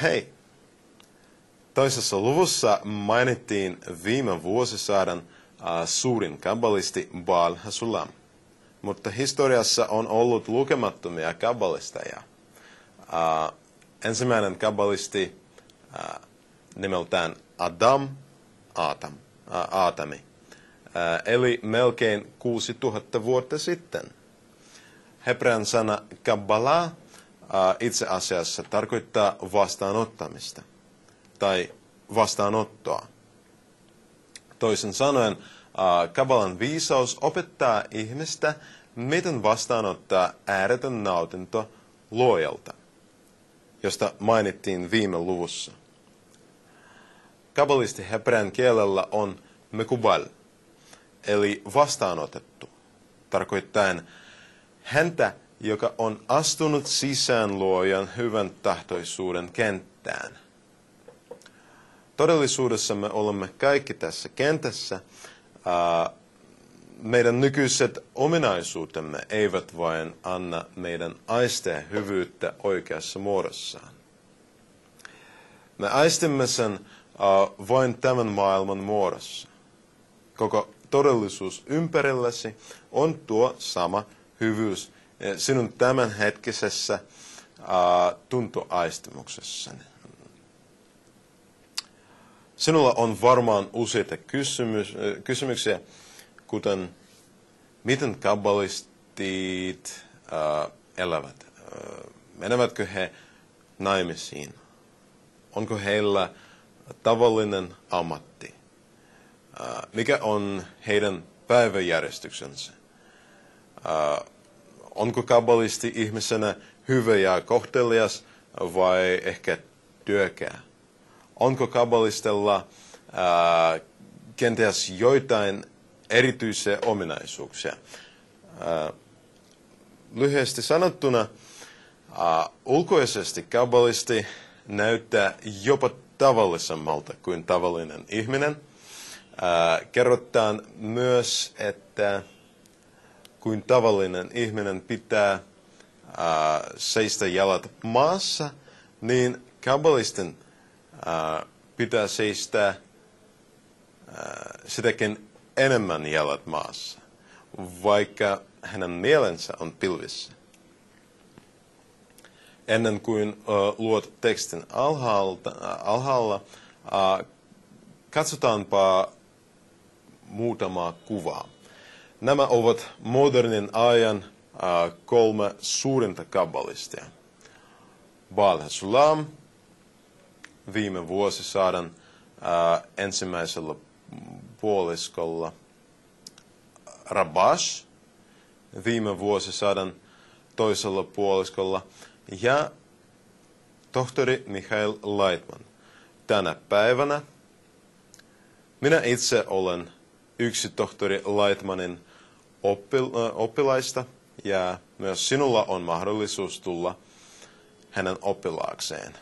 Hei! Toisessa luvussa mainittiin viime vuosisadan suurin kabbalisti Baal HaSulam, mutta historiassa on ollut lukemattomia kabbalistajia. Ensimmäinen kabbalisti nimeltään Aatami, eli melkein 6000 vuotta sitten. Hebrean sana Kabbalah itse asiassa tarkoittaa vastaanottamista tai vastaanottoa. Toisin sanoen, Kabbalan viisaus opettaa ihmistä, miten vastaanottaa ääretön nautinto luojalta, josta mainittiin viime luvussa. Kabbalisti hebrean kielellä on mekubal, eli vastaanotettu, tarkoittaen häntä, joka on astunut sisään luojan hyvän tahtoisuuden kenttään. Todellisuudessa me olemme kaikki tässä kentässä. Meidän nykyiset ominaisuutemme eivät vain anna meidän aisteja hyvyyttä oikeassa muodossaan. Me aistimme sen vain tämän maailman muodossa. Koko todellisuus ympärilläsi on tuo sama hyvyys sinun tämänhetkisessä tuntoaistimuksessasi. Sinulla on varmaan useita kysymyksiä, kuten miten kabbalistit elävät? Menevätkö he naimisiin? Onko heillä tavallinen ammatti? Mikä on heidän päiväjärjestyksensä? Onko kabbalisti ihmisenä hyvä ja kohtelias vai ehkä työkää? Onko kabbalistella kenties joitain erityisiä ominaisuuksia? Lyhyesti sanottuna, ulkoisesti kabbalisti näyttää jopa tavallisemmalta kuin tavallinen ihminen. Kerrotaan myös, että kuin tavallinen ihminen pitää seistä jalat maassa, niin kabbalistin pitää seistää sitäkin enemmän jalat maassa, vaikka hänen mielensä on pilvissä. Ennen kuin luot tekstin alhaalla, katsotaanpa muutamaa kuvaa. Nämä ovat modernin ajan 3 suurinta kabbalistia. Baal HaSulam, viime vuosisadan ensimmäisellä puoliskolla. Rabash, viime vuosisadan toisella puoliskolla. Ja tohtori Michael Lightman. Tänä päivänä minä itse olen yksi tohtori Lightmanin oppilaista, ja myös sinulla on mahdollisuus tulla hänen oppilaakseen.